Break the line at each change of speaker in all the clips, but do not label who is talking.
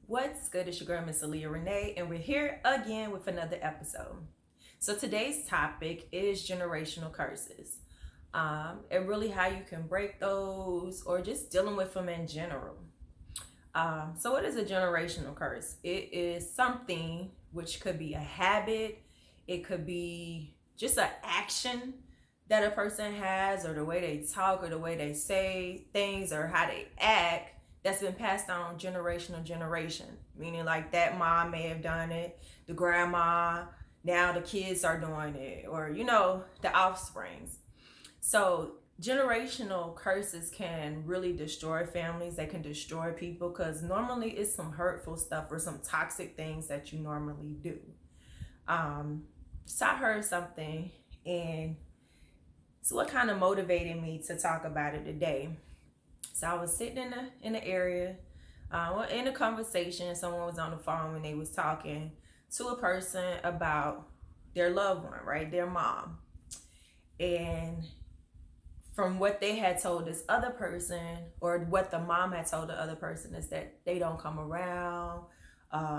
What's good? It's your girl, Miss Aaliyah Renee, and we're here again with another episode. So today's topic is generational curses, and really how you can break those, or just dealing with them in general. So what is a generational curse? It is something which could be a habit, it could be just an action that a person has, or the way they talk, or the way they say things, or how they act that's been passed on generation, meaning like that mom may have done it, the grandma, now the kids are doing it, or the offsprings. So generational curses can really destroy families. They can destroy people because normally it's some hurtful stuff or some toxic things that you normally do. So I heard something, and it's what kind of motivated me to talk about it today. So I was sitting in the area, in a conversation. Someone was on the phone and they was talking to a person about their loved one, right? Their mom. And from what they had told this other person, or what the mom had told the other person, is that they don't come around,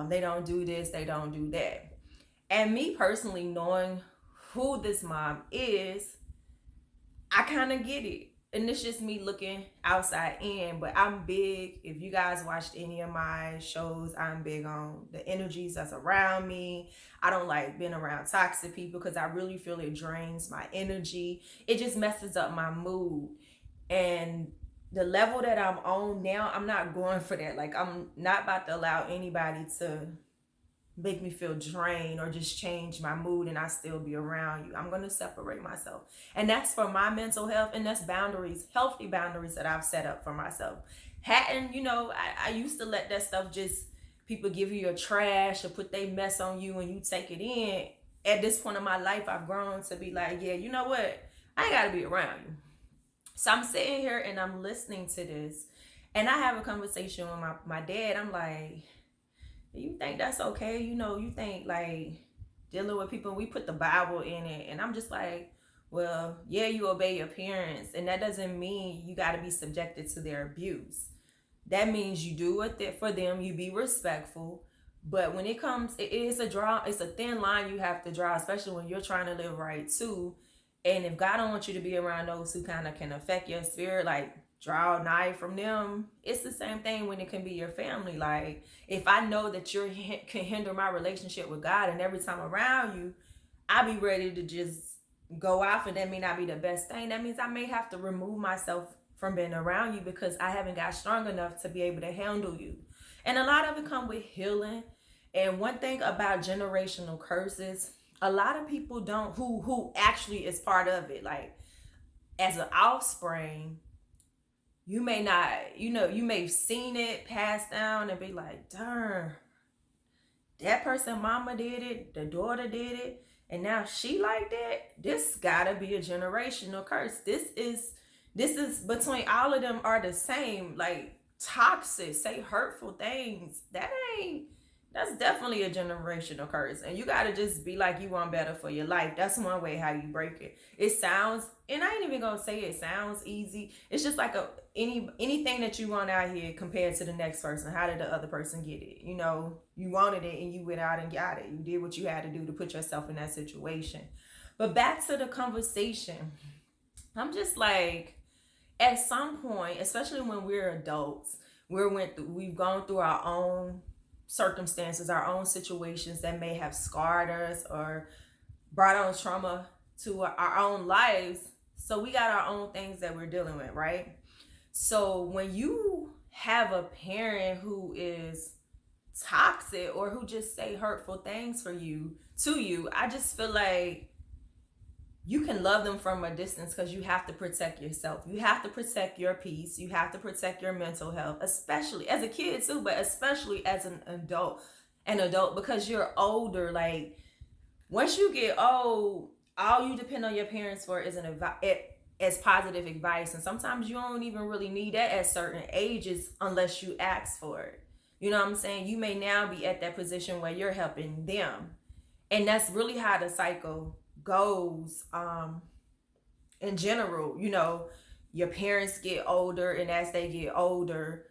they don't do this, they don't do that. And me personally, knowing who this mom is, I kind of get it. And it's just me looking outside in, but I'm big. If you guys watched any of my shows, I'm big on the energies that's around me. I don't like being around toxic people because I really feel it drains my energy. It just messes up my mood. And the level that I'm on now, I'm not going for that. Like, I'm not about to allow anybody to make me feel drained or just change my mood and I still be around you. I'm going to separate myself. And that's for my mental health, and that's boundaries, healthy boundaries that I've set up for myself. Hadn't, I used to let that stuff just, people give you your trash or put their mess on you and you take it in. At this point in my life, I've grown to be like, yeah, you know what? I ain't got to be around you. So I'm sitting here and I'm listening to this, and I have a conversation with my dad. I'm like, you think that's okay? You think like dealing with people, we put the Bible in it. And I'm just like, well, yeah, you obey your parents. And that doesn't mean you got to be subjected to their abuse. That means you do it for them, you be respectful. But when it comes, it is it's a thin line you have to draw, especially when you're trying to live right too. And if God don't want you to be around those who kind of can affect your spirit, like draw a knife from them. It's the same thing when it can be your family. Like, if I know that can hinder my relationship with God, and every time around you, I be ready to just go off, and that may not be the best thing. That means I may have to remove myself from being around you because I haven't got strong enough to be able to handle you. And a lot of it come with healing. And one thing about generational curses, a lot of people don't, who actually is part of it, like as an offspring, you may not, you may have seen it passed down and be like, darn, that person mama did it, the daughter did it, and now she like that. This gotta be a generational curse. This is between all of them are the same, like toxic, say hurtful things. That's definitely a generational curse. And you gotta just be like, you want better for your life. That's one way how you break it. It sounds, and I ain't even gonna say it sounds easy. It's just like anything that you want out here compared to the next person. How did the other person get it? You wanted it and you went out and got it. You did what you had to do to put yourself in that situation. But back to the conversation. I'm just like, at some point, especially when we're adults, we've gone through our own circumstances, our own situations that may have scarred us or brought on trauma to our own lives. So we got our own things that we're dealing with, right? So when you have a parent who is toxic or who just say hurtful things to you, I just feel like you can love them from a distance because you have to protect yourself. You have to protect your peace. You have to protect your mental health, especially as a kid too, but especially as an adult. Because you're older. Like, once you get old, all you depend on your parents for is as positive advice. And sometimes you don't even really need that at certain ages unless you ask for it. You know what I'm saying? You may now be at that position where you're helping them. And that's really how the cycle goes in general. Your parents get older, and as they get older,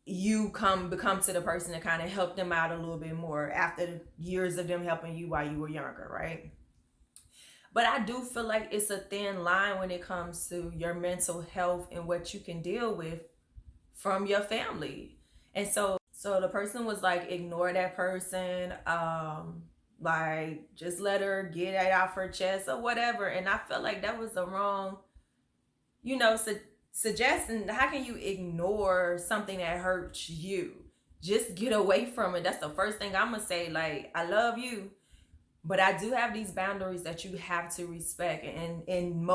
you become to the person that kind of helped them out a little bit more after years of them helping you while you were younger, right? But I do feel like it's a thin line when it comes to your mental health and what you can deal with from your family. And so the person was like, ignore that person, like just let her get it off her chest or whatever. And I felt like that was the wrong, you know, suggesting. How can you ignore something that hurts you? Just get away from it. That's the first thing I'm gonna say. Like, I love you, but I do have these boundaries that you have to respect, and in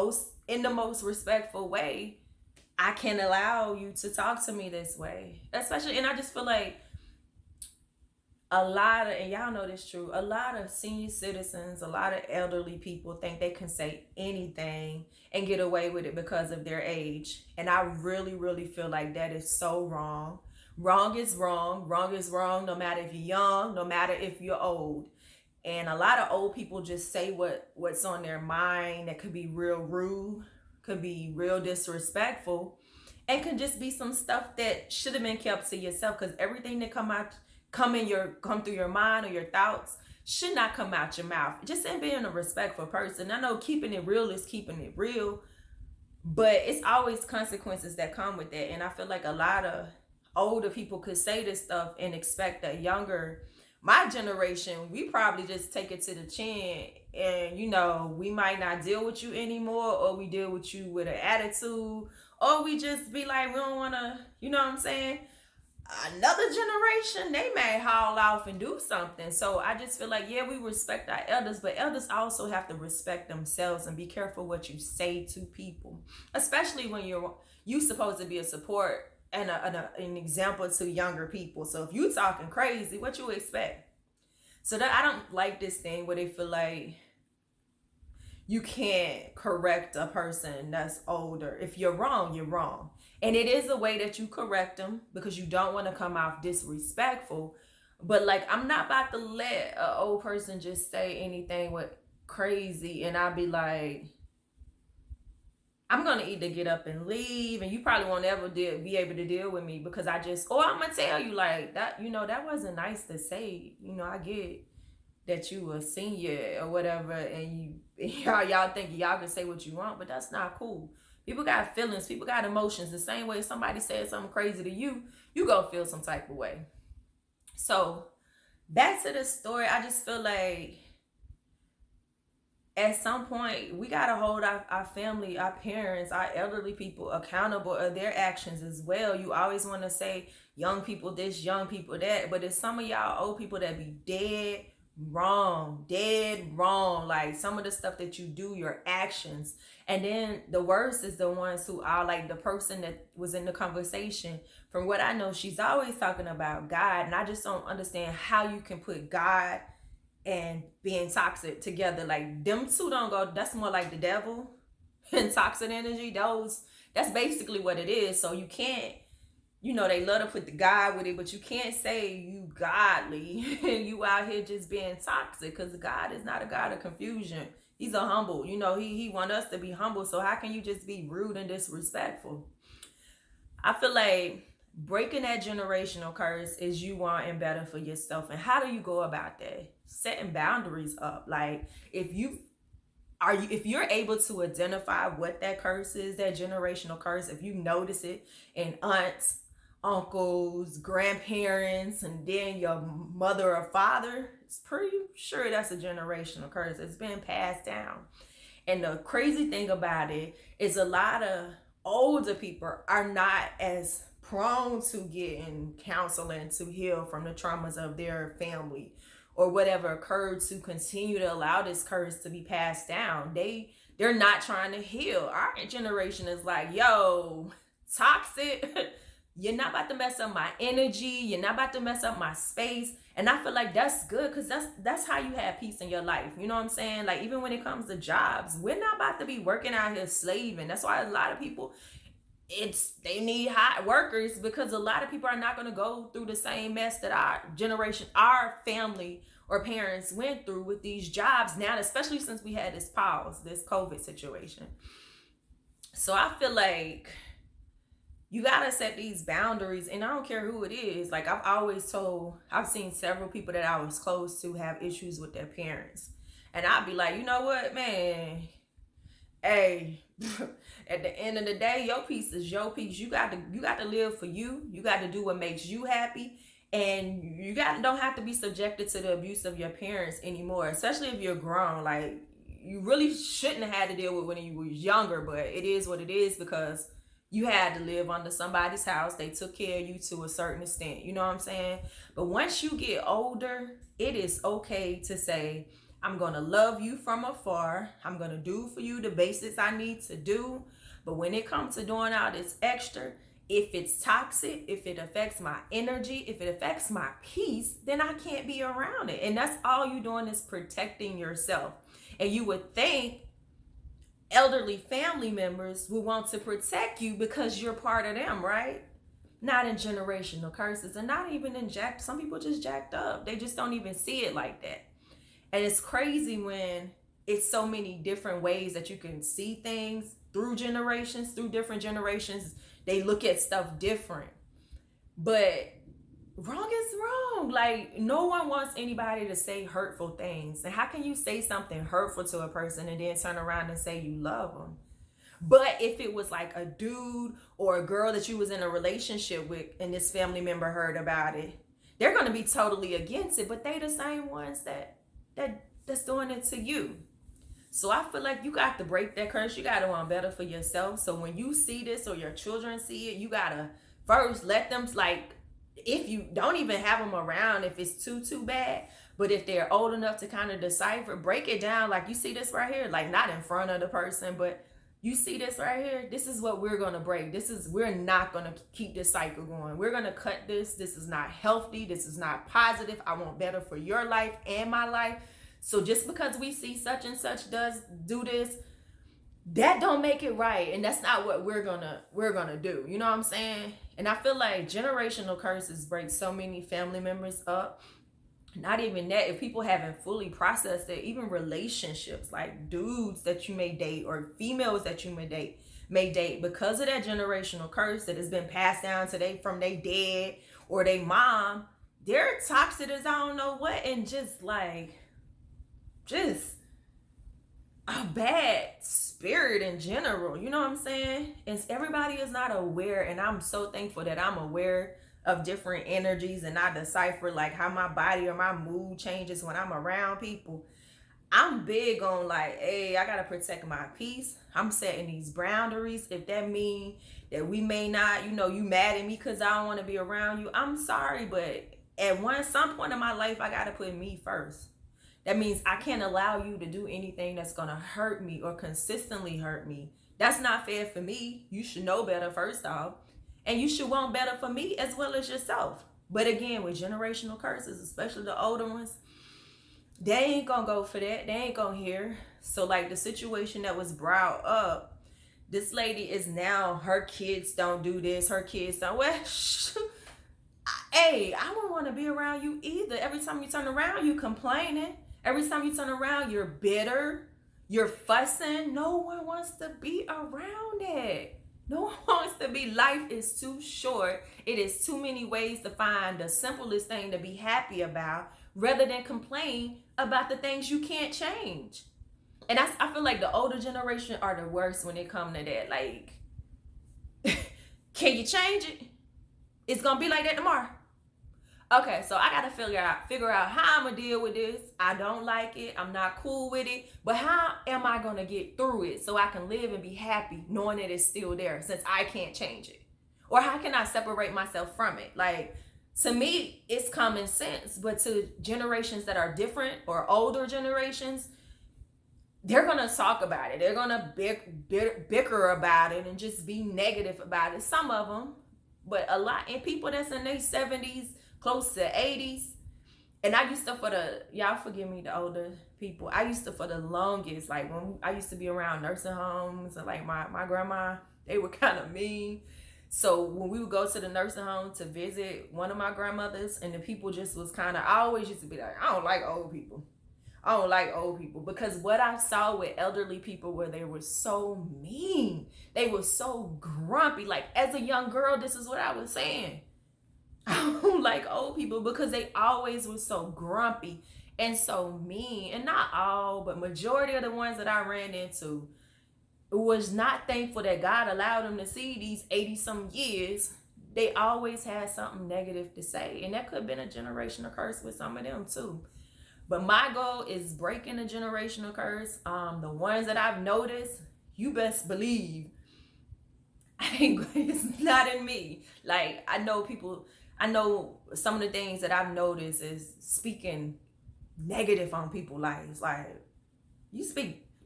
the most respectful way, I can allow you to talk to me this way. Especially, and I just feel like a lot of, and y'all know this true, a lot of senior citizens, a lot of elderly people think they can say anything and get away with it because of their age. And I really, really feel like that is so wrong. Wrong is wrong. Wrong is wrong, no matter if you're young, no matter if you're old. And a lot of old people just say what's on their mind that could be real rude, could be real disrespectful, and could just be some stuff that should have been kept to yourself, because everything that come through your mind or your thoughts should not come out your mouth. Just in being a respectful person. I know keeping it real is keeping it real, but it's always consequences that come with that. And I feel like a lot of older people could say this stuff and expect a younger, my generation, we probably just take it to the chin, and we might not deal with you anymore, or we deal with you with an attitude, or we just be like, we don't want to, you know what I'm saying? Another generation, they may haul off and do something. So I just feel like, yeah, we respect our elders, but elders also have to respect themselves and be careful what you say to people, especially when you supposed to be a support and an example to younger people. So if you talking crazy, what you expect? So that I don't like this thing where they feel like you can't correct a person that's older. If you're wrong, you're wrong. And it is a way that you correct them, because you don't want to come off disrespectful. But like, I'm not about to let an old person just say anything with crazy, and I'll be like, I'm going to either get up and leave, and you probably won't ever be able to deal with me, because or I'm going to tell you like that, that wasn't nice to say. I get that you a senior or whatever, and y'all think y'all can say what you want, but that's not cool. People got feelings, people got emotions. The same way if somebody said something crazy to you, you gonna feel some type of way. So back to the story, I just feel like at some point we gotta hold our family, our parents, our elderly people accountable of their actions as well. You always want to say young people this, young people that, but it's some of y'all old people that be dead wrong. Like some of the stuff that you do, your actions. And then the worst is the ones who are like the person that was in the conversation. From what I know, she's always talking about God, and I just don't understand how you can put God and being toxic together. Like, them two don't go. That's more like the devil and toxic energy. That's basically what it is. So you can't, they love to put the God with it, but you can't say you godly and you out here just being toxic, because God is not a God of confusion. He's a humble, he want us to be humble. So how can you just be rude and disrespectful? I feel like breaking that generational curse is you wanting better for yourself. And how do you go about that? Setting boundaries up. Like, if you're able to identify what that curse is, that generational curse, if you notice it in aunts, uncles, grandparents, and then your mother or father, it's pretty sure that's a generational curse. It's been passed down. And the crazy thing about it is a lot of older people are not as prone to getting counseling to heal from the traumas of their family or whatever occurred to continue to allow this curse to be passed down. They're not trying to heal. Our generation is like, yo, toxic. You're not about to mess up my energy. You're not about to mess up my space. And I feel like that's good, because that's how you have peace in your life. You know what I'm saying? Like, even when it comes to jobs, we're not about to be working out here slaving. That's why a lot of people, they need hot workers, because a lot of people are not going to go through the same mess that our generation, our family or parents went through with these jobs now, especially since we had this pause, this COVID situation. So I feel like you gotta set these boundaries, and I don't care who it is. Like I've seen several people that I was close to have issues with their parents, and I'd be like, you know what, man, hey, at the end of the day, your piece is your piece. You got to live for you. You got to do what makes you happy, and don't have to be subjected to the abuse of your parents anymore. Especially if you're grown, like you really shouldn't have had to deal with when you were younger, but it is what it is because you had to live under somebody's house. They took care of you to a certain extent. You know what I'm saying? But once you get older, it is okay to say, I'm going to love you from afar. I'm going to do for you the basics I need to do. But when it comes to doing all this extra, if it's toxic, if it affects my energy, if it affects my peace, then I can't be around it. And that's all you're doing is protecting yourself. And you would think elderly family members will want to protect you because you're part of them, right? Not in generational curses, and not even in jacked. Some people just jacked up. They just don't even see it like that. And it's crazy when it's so many different ways that you can see things through different generations. They look at stuff different. But wrong is wrong. Like, no one wants anybody to say hurtful things. And how can you say something hurtful to a person and then turn around and say you love them? But if it was like a dude or a girl that you was in a relationship with and this family member heard about it, they're going to be totally against it. But they the same ones that's doing it to you. So I feel like you got to break that curse. You got to want better for yourself. So when you see this or your children see it, you got to first let them, like, if you don't even have them around, if it's too bad, but if they're old enough to kind of decipher, break it down. Like, you see this right here, like not in front of the person, but you see this right here. This is what we're going to break. We're not going to keep this cycle going. We're going to cut this. This is not healthy. This is not positive. I want better for your life and my life. So just because we see such and such do this, that don't make it right. And that's not what we're gonna do. You know what I'm saying? And I feel like generational curses break so many family members up. Not even that, if people haven't fully processed it, even relationships, like dudes that you may date or females that you may date because of that generational curse that has been passed down to from their dad or their mom, they're toxic as I don't know what, and just a bad spirit in general. You know what I'm saying? And everybody is not aware, and I'm so thankful that I'm aware of different energies and I decipher like how my body or my mood changes when I'm around people. I'm big on like, hey, I gotta protect my peace. I'm setting these boundaries. If that mean that we may not, you mad at me because I don't want to be around you, I'm sorry, but at some point in my life, I gotta put me first. That means I can't allow you to do anything that's going to hurt me or consistently hurt me. That's not fair for me. You should know better, first off. And you should want better for me as well as yourself. But again, with generational curses, especially the older ones, they ain't going to go for that. They ain't going to hear. So like the situation that was brought up, this lady is now, her kids don't do this. Her kids don't. Well, hey, I don't want to be around you either. Every time you turn around, you complaining. Every time you turn around, you're bitter, you're fussing. No one wants to be around it. No one wants to be. Life is too short. It is too many ways to find the simplest thing to be happy about rather than complain about the things you can't change. And I feel like the older generation are the worst when it comes to that. Like, can you change it? It's going to be like that tomorrow. Okay, so I gotta figure out how I'm gonna deal with this. I don't like it. I'm not cool with it. But how am I gonna get through it so I can live and be happy knowing that it's still there since I can't change it? Or how can I separate myself from it? Like, to me, it's common sense. But to generations that are different or older generations, they're gonna talk about it. They're gonna bicker about it and just be negative about it. Some of them, but a lot. And people that's in their 70s, close to 80s. And I used to, y'all forgive me, the older people, I used to for the longest, like when I used to be around nursing homes and like my grandma, they were kind of mean. So when we would go to the nursing home to visit one of my grandmothers and the people just was kind of, I always used to be like, I don't like old people. I don't like old people because what I saw with elderly people where they were so mean. They were so grumpy. Like as a young girl, this is what I was saying. I don't like old people because they always were so grumpy and so mean. And not all, but majority of the ones that I ran into was not thankful that God allowed them to see these 80 some years. They always had something negative to say. And that could have been a generational curse with some of them too. But my goal is breaking the generational curse. The ones that I've noticed, you best believe it's not in me. Like I know some of the things that I've noticed is speaking negative on people's lives. Like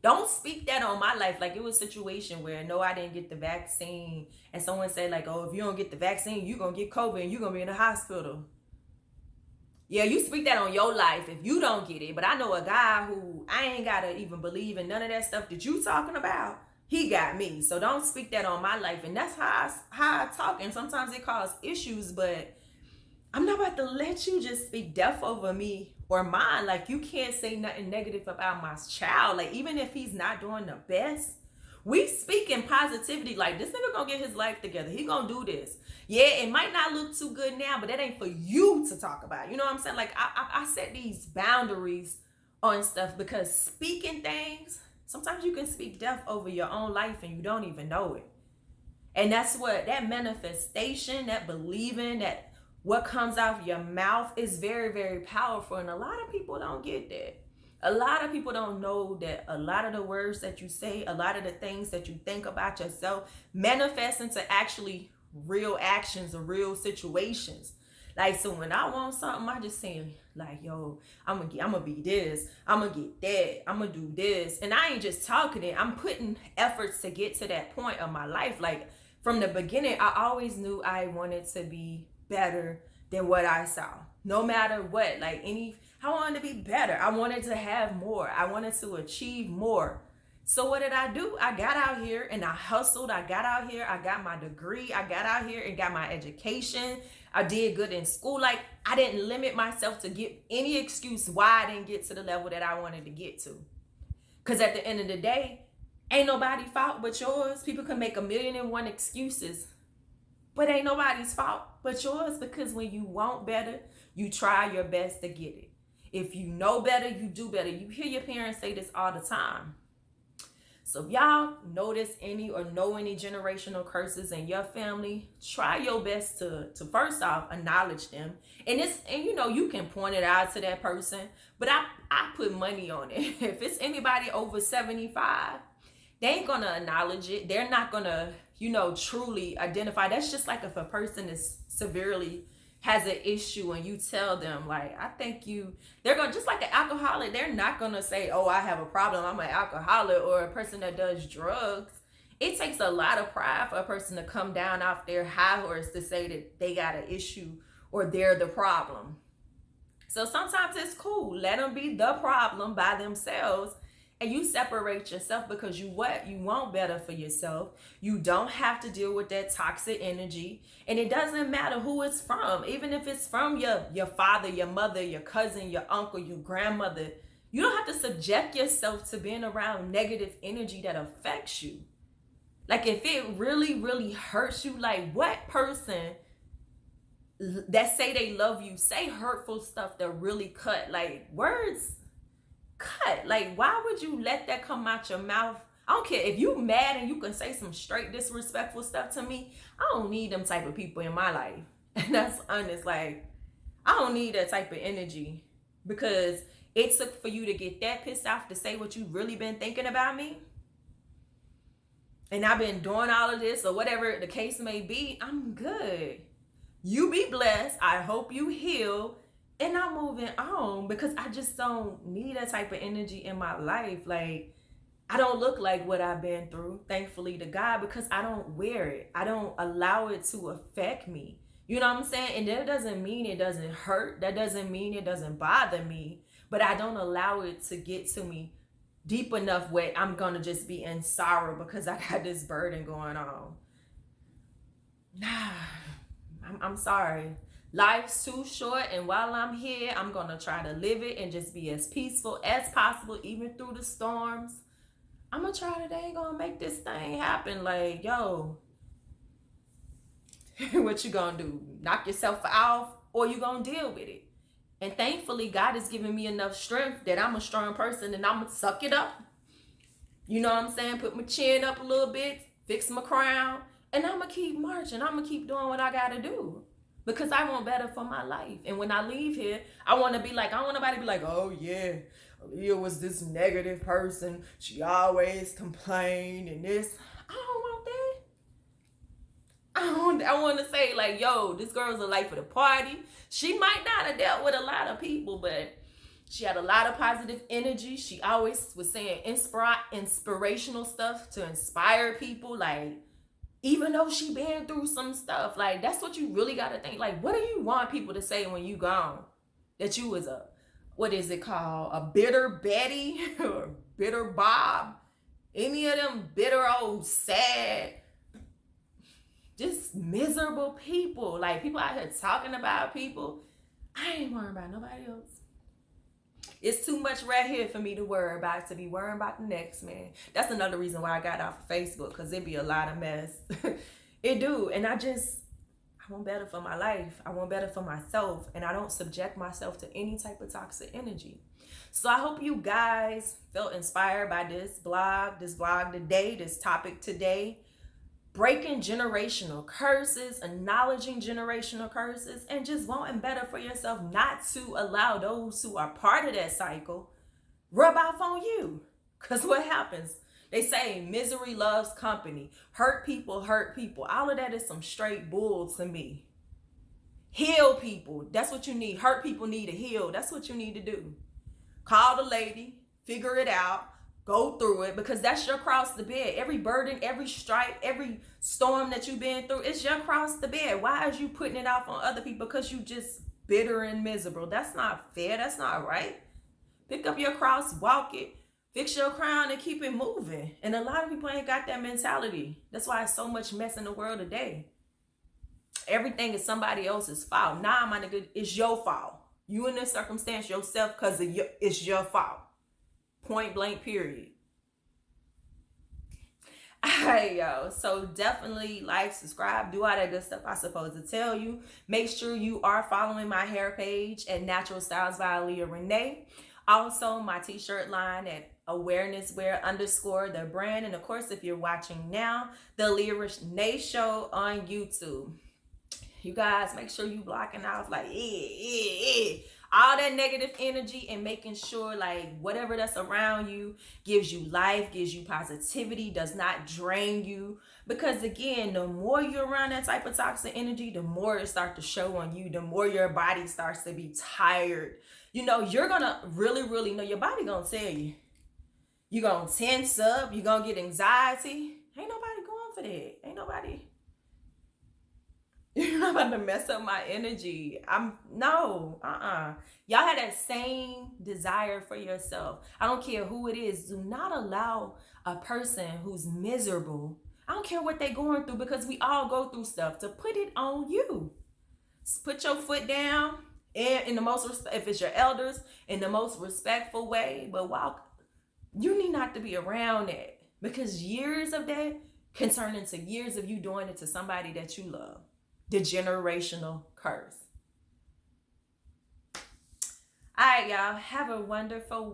don't speak that on my life. Like it was a situation where no, I didn't get the vaccine, and someone said like, oh, if you don't get the vaccine, you're gonna get COVID and you're gonna be in the hospital. Yeah, you speak that on your life if you don't get it. But I know a guy who I ain't gotta even believe in none of that stuff that you talking about. He got me. So don't speak that on my life. And that's how I talk. And sometimes it causes issues, but I'm not about to let you just speak death over me or mine. Like you can't say nothing negative about my child. Like even if he's not doing the best, we speak in positivity. Like this nigga gonna get his life together. He gonna do this. Yeah, it might not look too good now, but that ain't for you to talk about. You know what I'm saying? Like I set these boundaries on stuff because speaking things, sometimes you can speak death over your own life and you don't even know it. And that's what that manifestation, that believing, that what comes out of your mouth is very, very powerful. And a lot of people don't get that. A lot of people don't know that a lot of the words that you say, a lot of the things that you think about yourself manifest into actually real actions or real situations. Like, so when I want something, I just say like, yo, I'm gonna be this, I'm gonna get that, I'm gonna do this. And I ain't just talking it, I'm putting efforts to get to that point of my life. Like from the beginning, I always knew I wanted to be better than what I saw. No matter what, like I wanted to be better. I wanted to have more. I wanted to achieve more. So what did I do? I got out here and I hustled. I got out here. I got my degree. I got out here and got my education. I did good in school. Like I didn't limit myself to give any excuse why I didn't get to the level that I wanted to get to. Because at the end of the day, ain't nobody fault but yours. People can make 1,000,001 excuses, but ain't nobody's fault but yours, because when you want better, you try your best to get it. If you know better, you do better. You hear your parents say this all the time. So if y'all notice any or know any generational curses in your family, try your best to first off acknowledge them. And you can point it out to that person, but I put money on it. If it's anybody over 75, they ain't gonna acknowledge it. They're not gonna, truly identify. That's just like if a person is severely has an issue and you tell them like, I think they're gonna, just like an alcoholic, they're not gonna say, oh, I have a problem, I'm an alcoholic. Or a person that does drugs, it takes a lot of pride for a person to come down off their high horse to say that they got an issue or they're the problem. So sometimes it's cool, let them be the problem by themselves. And you separate yourself because you want better for yourself. You don't have to deal with that toxic energy. And it doesn't matter who it's from. Even if it's from your father, your mother, your cousin, your uncle, your grandmother. You don't have to subject yourself to being around negative energy that affects you. Like if it really, really hurts you, like what person that say they love you, say hurtful stuff that really cut, like words cut. Like why would you let that come out your mouth? I don't care if you mad and you can say some straight disrespectful stuff to me. I don't need them type of people in my life. And that's honest. Like I don't need that type of energy, because it took for you to get that pissed off to say what you really been thinking about me. And I've been doing all of this or whatever the case may be. I'm good. You be blessed. I hope you heal. And I'm moving on, because I just don't need that type of energy in my life. Like, I don't look like what I've been through, thankfully to God, because I don't wear it. I don't allow it to affect me. You know what I'm saying? And that doesn't mean it doesn't hurt. That doesn't mean it doesn't bother me. But I don't allow it to get to me deep enough where I'm going to just be in sorrow because I got this burden going on. Nah, I'm sorry. Life's too short, and while I'm here, I'm gonna try to live it and just be as peaceful as possible, even through the storms. I'm gonna try today, gonna make this thing happen. Like, yo, what you gonna do? Knock yourself off, or you gonna deal with it? And thankfully, God has given me enough strength that I'm a strong person and I'm gonna suck it up. You know what I'm saying? Put my chin up a little bit, fix my crown, and I'm gonna keep marching. I'm gonna keep doing what I gotta do because I want better for my life. And when I leave here, I want to be like, I don't want nobody to be like, oh yeah, Aaliyah was this negative person. She always complained and this. I don't want that. I want to say like, yo, this girl's a life of the party. She might not have dealt with a lot of people, but she had a lot of positive energy. She always was saying inspirational stuff to inspire people. Like, even though she been through some stuff, like, that's what you really got to think. Like, what do you want people to say when you gone? That you was a, what is it called? A bitter Betty or bitter Bob? Any of them bitter old sad, just miserable people. Like, people out here talking about people. I ain't worrying about nobody else. It's too much right here for me to worry about, to be worrying about the next man. That's another reason why I got off of Facebook, because it be a lot of mess. It do. And I want better for my life. I want better for myself. And I don't subject myself to any type of toxic energy. So I hope you guys felt inspired by this vlog today, this topic today. Breaking generational curses, acknowledging generational curses, and just wanting better for yourself, not to allow those who are part of that cycle rub off on you. Because what happens? They say misery loves company. Hurt people hurt people. All of that is some straight bull to me. Heal people. That's what you need. Hurt people need to heal. That's what you need to do. Call the lady. Figure it out. Go through it, because that's your cross to bear. Every burden, every stripe, every storm that you've been through, it's your cross to bear. Why is you putting it off on other people? Because you just bitter and miserable. That's not fair. That's not right. Pick up your cross, walk it, fix your crown, and keep it moving. And a lot of people ain't got that mentality. That's why it's so much mess in the world today. Everything is somebody else's fault. Nah, my nigga, it's your fault. You in this circumstance yourself, because it's your fault. Point blank, period. Alright, y'all. So definitely like, subscribe, do all that good stuff I supposed to tell you. Make sure you are following my hair page at Natural Styles by Aaliyah Renee. Also, my t-shirt line at awarenesswear_ the brand. And of course, if you're watching now, the Aaliyah Renee Show on YouTube. You guys, make sure you blocking out like all that negative energy, and making sure like whatever that's around you gives you life, gives you positivity, does not drain you. Because again, the more you're around that type of toxic energy, the more it starts to show on you, the more your body starts to be tired. You know, you're gonna really know, your body gonna tell you. You're gonna tense up, you're gonna get anxiety. Ain't nobody going for that. Ain't nobody. You're not about to mess up my energy. Y'all have that same desire for yourself. I don't care who it is. Do not allow a person who's miserable, I don't care what they're going through, because we all go through stuff, to put it on you. Put your foot down, and in the most, if it's your elders, in the most respectful way. But you need not to be around that, because years of that can turn into years of you doing it to somebody that you love. The generational curse. All right, y'all. Have a wonderful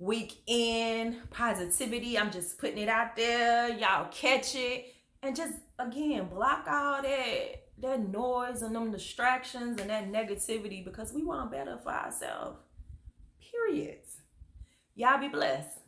weekend. Positivity. I'm just putting it out there. Y'all catch it. And just, again, block all that noise and them distractions and that negativity, because we want better for ourselves. Period. Y'all be blessed.